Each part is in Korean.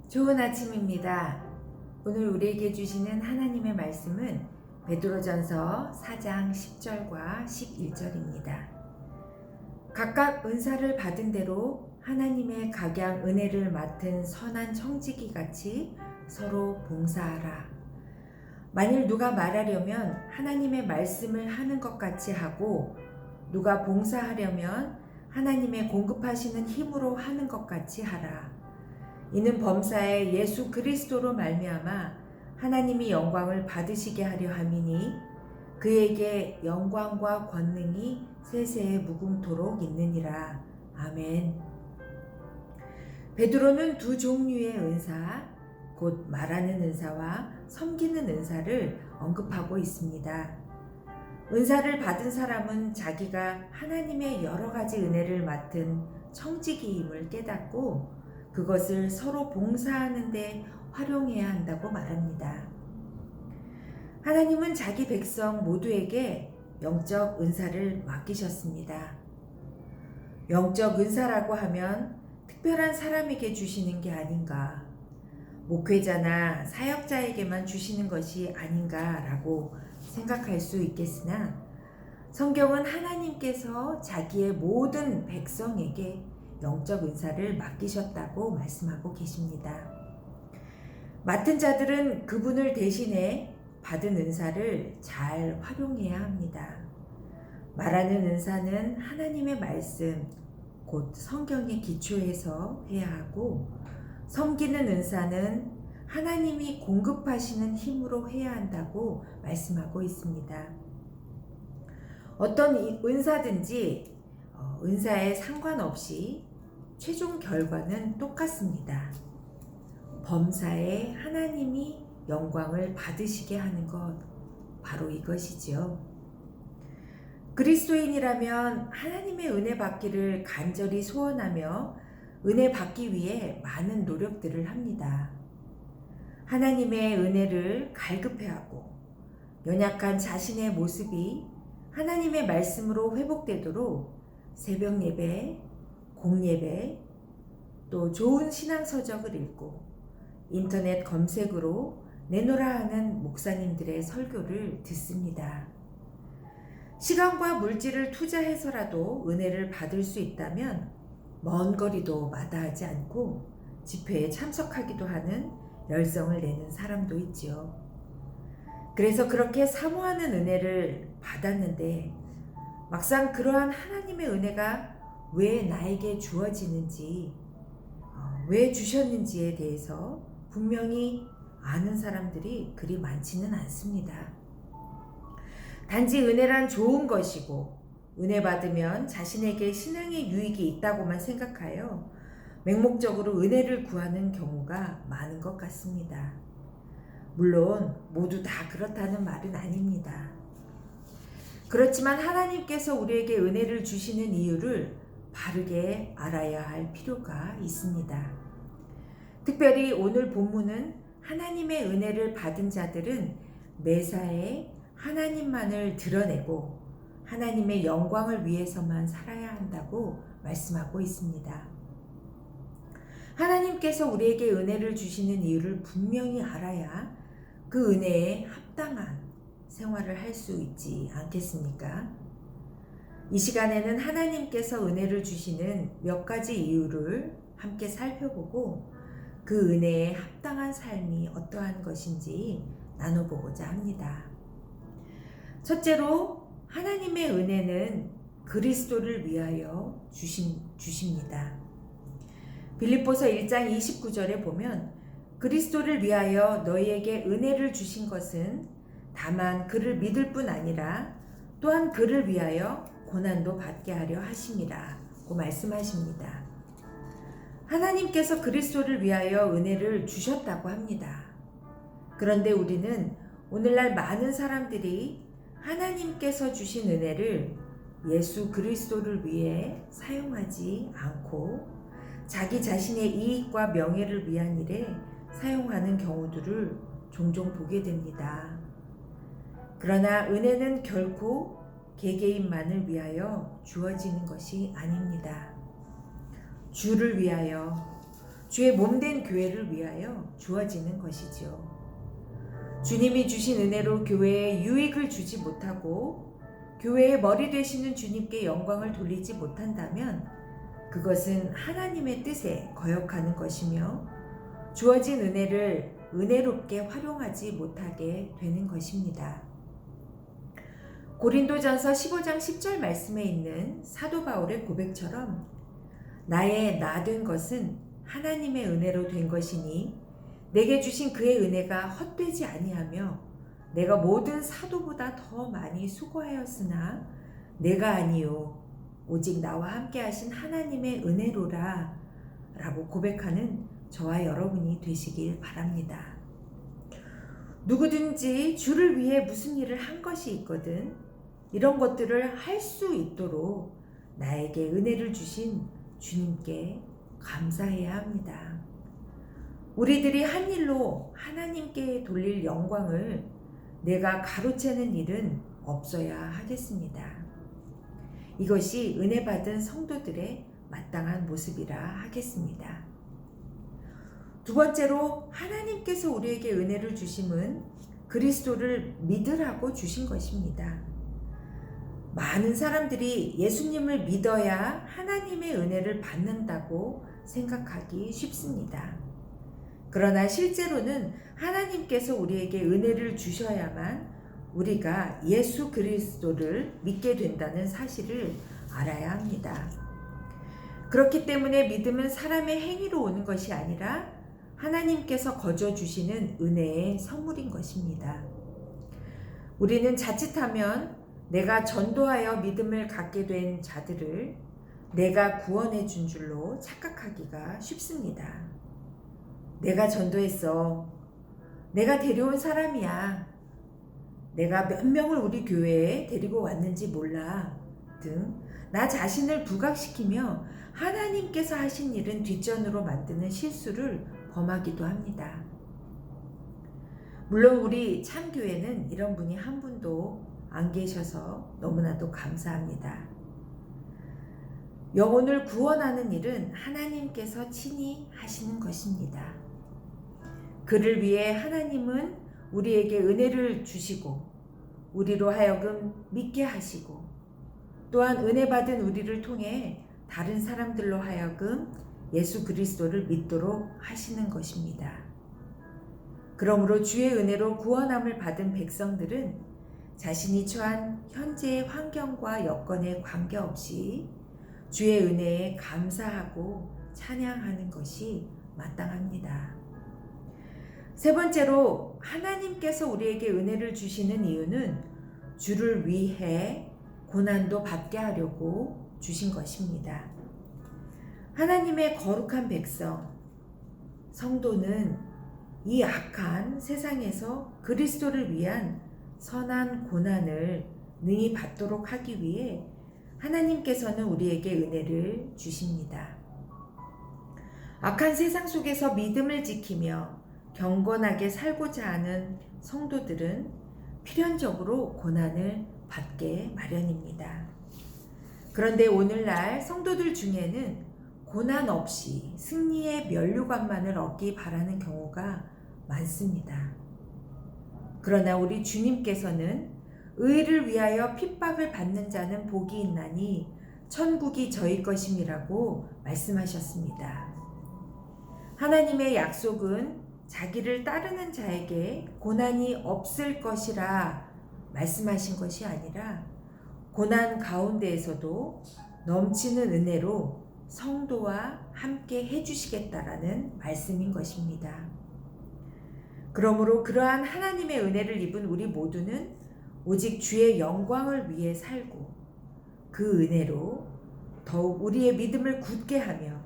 좋은 아침입니다. 오늘 우리에게 주시는 하나님의 말씀은 베드로전서 4장 10절과 11절입니다. 각각 은사를 받은 대로 하나님의 각양 은혜를 맡은 선한 청지기 같이 서로 봉사하라. 만일 누가 말하려면 하나님의 말씀을 하는 것 같이 하고, 누가 봉사하려면 하나님의 공급하시는 힘으로 하는 것 같이 하라. 이는 범사에 예수 그리스도로 말미암아 하나님이 영광을 받으시게 하려 함이니, 그에게 영광과 권능이 세세에 무궁토록 있느니라. 아멘. 베드로는 두 종류의 은사, 곧 말하는 은사와 섬기는 은사를 언급하고 있습니다. 은사를 받은 사람은 자기가 하나님의 여러 가지 은혜를 맡은 청지기임을 깨닫고 그것을 서로 봉사하는 데 활용해야 한다고 말합니다. 하나님은 자기 백성 모두에게 영적 은사를 맡기셨습니다. 영적 은사라고 하면 특별한 사람에게 주시는 게 아닌가, 목회자나 사역자에게만 주시는 것이 아닌가라고 생각할 수 있겠으나, 성경은 하나님께서 자기의 모든 백성에게 영적 은사를 맡기셨다고 말씀하고 계십니다. 맡은 자들은 그분을 대신해 받은 은사를 잘 활용해야 합니다. 말하는 은사는 하나님의 말씀, 곧 성경에 기초해서 해야 하고, 섬기는 은사는 하나님이 공급하시는 힘으로 해야 한다고 말씀하고 있습니다. 어떤 은사든지 은사에 상관없이 최종 결과는 똑같습니다. 범사에 하나님이 영광을 받으시게 하는 것, 바로 이것이지요. 그리스도인이라면 하나님의 은혜 받기를 간절히 소원하며 은혜 받기 위해 많은 노력들을 합니다. 하나님의 은혜를 갈급해하고 연약한 자신의 모습이 하나님의 말씀으로 회복되도록 새벽 예배, 공예배, 또 좋은 신앙서적을 읽고 인터넷 검색으로 내노라 하는 목사님들의 설교를 듣습니다. 시간과 물질을 투자해서라도 은혜를 받을 수 있다면 먼 거리도 마다하지 않고 집회에 참석하기도 하는 열성을 내는 사람도 있지요. 그래서 그렇게 사모하는 은혜를 받았는데 막상 그러한 하나님의 은혜가 왜 나에게 주어지는지, 왜 주셨는지에 대해서 분명히 아는 사람들이 그리 많지는 않습니다. 단지 은혜란 좋은 것이고 은혜 받으면 자신에게 신앙의 유익이 있다고만 생각하여 맹목적으로 은혜를 구하는 경우가 많은 것 같습니다. 물론 모두 다 그렇다는 말은 아닙니다. 그렇지만 하나님께서 우리에게 은혜를 주시는 이유를 바르게 알아야 할 필요가 있습니다. 특별히 오늘 본문은 하나님의 은혜를 받은 자들은 매사에 하나님만을 드러내고 하나님의 영광을 위해서만 살아야 한다고 말씀하고 있습니다. 하나님께서 우리에게 은혜를 주시는 이유를 분명히 알아야 그 은혜에 합당한 생활을 할 수 있지 않겠습니까? 이 시간에는 하나님께서 은혜를 주시는 몇 가지 이유를 함께 살펴보고 그 은혜에 합당한 삶이 어떠한 것인지 나눠보고자 합니다. 첫째로, 하나님의 은혜는 그리스도를 위하여 주십니다. 빌립보서 1장 29절에 보면 그리스도를 위하여 너희에게 은혜를 주신 것은 다만 그를 믿을 뿐 아니라 또한 그를 위하여 고난도 받게 하려 하심이라고 말씀하십니다. 하나님께서 그리스도를 위하여 은혜를 주셨다고 합니다. 그런데 우리는 오늘날 많은 사람들이 하나님께서 주신 은혜를 예수 그리스도를 위해 사용하지 않고 자기 자신의 이익과 명예를 위한 일에 사용하는 경우들을 종종 보게 됩니다. 그러나 은혜는 결코 개개인만을 위하여 주어지는 것이 아닙니다. 주를 위하여, 주의 몸된 교회를 위하여 주어지는 것이죠. 주님이 주신 은혜로 교회에 유익을 주지 못하고 교회의 머리 되시는 주님께 영광을 돌리지 못한다면 그것은 하나님의 뜻에 거역하는 것이며 주어진 은혜를 은혜롭게 활용하지 못하게 되는 것입니다. 고린도전서 15장 10절 말씀에 있는 사도 바울의 고백처럼 나의 나 된 것은 하나님의 은혜로 된 것이니 내게 주신 그의 은혜가 헛되지 아니하며 내가 모든 사도보다 더 많이 수고하였으나 내가 아니요 오직 나와 함께 하신 하나님의 은혜로라 라고 고백하는 저와 여러분이 되시길 바랍니다. 누구든지 주를 위해 무슨 일을 한 것이 있거든 이런 것들을 할 수 있도록 나에게 은혜를 주신 주님께 감사해야 합니다. 우리들이 한 일로 하나님께 돌릴 영광을 내가 가로채는 일은 없어야 하겠습니다. 이것이 은혜 받은 성도들의 마땅한 모습이라 하겠습니다. 두 번째로 하나님께서 우리에게 은혜를 주심은 그리스도를 믿으라고 주신 것입니다. 많은 사람들이 예수님을 믿어야 하나님의 은혜를 받는다고 생각하기 쉽습니다. 그러나 실제로는 하나님께서 우리에게 은혜를 주셔야만 우리가 예수 그리스도를 믿게 된다는 사실을 알아야 합니다. 그렇기 때문에 믿음은 사람의 행위로 오는 것이 아니라 하나님께서 거저 주시는 은혜의 선물인 것입니다. 우리는 자칫하면 내가 전도하여 믿음을 갖게 된 자들을 내가 구원해 준 줄로 착각하기가 쉽습니다. 내가 전도했어. 내가 데려온 사람이야. 내가 몇 명을 우리 교회에 데리고 왔는지 몰라. 등 나 자신을 부각시키며 하나님께서 하신 일은 뒷전으로 만드는 실수를 범하기도 합니다. 물론 우리 참교회는 이런 분이 한 분도 안 계셔서 너무나도 감사합니다. 영혼을 구원하는 일은 하나님께서 친히 하시는 것입니다. 그를 위해 하나님은 우리에게 은혜를 주시고 우리로 하여금 믿게 하시고 또한 은혜 받은 우리를 통해 다른 사람들로 하여금 예수 그리스도를 믿도록 하시는 것입니다. 그러므로 주의 은혜로 구원함을 받은 백성들은 자신이 처한 현재의 환경과 여건에 관계없이 주의 은혜에 감사하고 찬양하는 것이 마땅합니다. 세 번째로 하나님께서 우리에게 은혜를 주시는 이유는 주를 위해 고난도 받게 하려고 주신 것입니다. 하나님의 거룩한 백성, 성도는 이 악한 세상에서 그리스도를 위한 선한 고난을 능히 받도록 하기 위해 하나님께서는 우리에게 은혜를 주십니다. 악한 세상 속에서 믿음을 지키며 경건하게 살고자 하는 성도들은 필연적으로 고난을 받게 마련입니다. 그런데 오늘날 성도들 중에는 고난 없이 승리의 면류관만을 얻기 바라는 경우가 많습니다. 그러나 우리 주님께서는 의를 위하여 핍박을 받는 자는 복이 있나니 천국이 저희 것임이라고 말씀하셨습니다. 하나님의 약속은 자기를 따르는 자에게 고난이 없을 것이라 말씀하신 것이 아니라 고난 가운데에서도 넘치는 은혜로 성도와 함께 해주시겠다라는 말씀인 것입니다. 그러므로 그러한 하나님의 은혜를 입은 우리 모두는 오직 주의 영광을 위해 살고 그 은혜로 더욱 우리의 믿음을 굳게 하며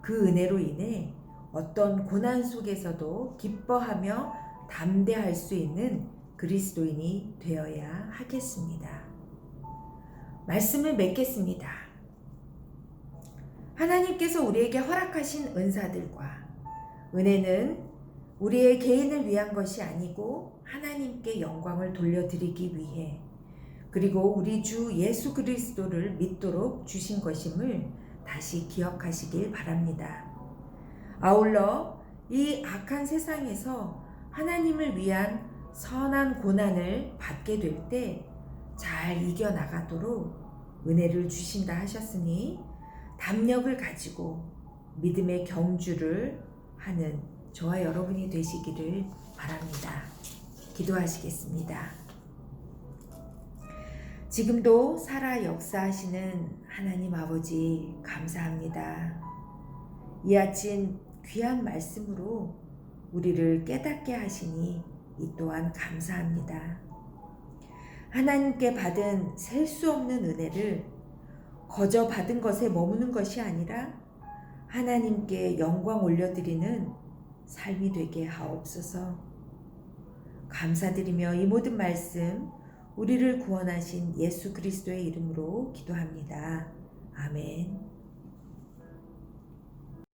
그 은혜로 인해 어떤 고난 속에서도 기뻐하며 담대할 수 있는 그리스도인이 되어야 하겠습니다. 말씀을 맺겠습니다. 하나님께서 우리에게 허락하신 은사들과 은혜는 우리의 개인을 위한 것이 아니고 하나님께 영광을 돌려드리기 위해 그리고 우리 주 예수 그리스도를 믿도록 주신 것임을 다시 기억하시길 바랍니다. 아울러 이 악한 세상에서 하나님을 위한 선한 고난을 받게 될 때 잘 이겨나가도록 은혜를 주신다 하셨으니 담력을 가지고 믿음의 경주를 하는 저와 여러분이 되시기를 바랍니다. 기도하시겠습니다. 지금도 살아 역사하시는 하나님 아버지 감사합니다. 이 아침 귀한 말씀으로 우리를 깨닫게 하시니 이 또한 감사합니다. 하나님께 받은 셀 수 없는 은혜를 거저 받은 것에 머무는 것이 아니라 하나님께 영광 올려드리는 삶이 되게 하옵소서. 감사드리며 이 모든 말씀 우리를 구원하신 예수 그리스도의 이름으로 기도합니다. 아멘.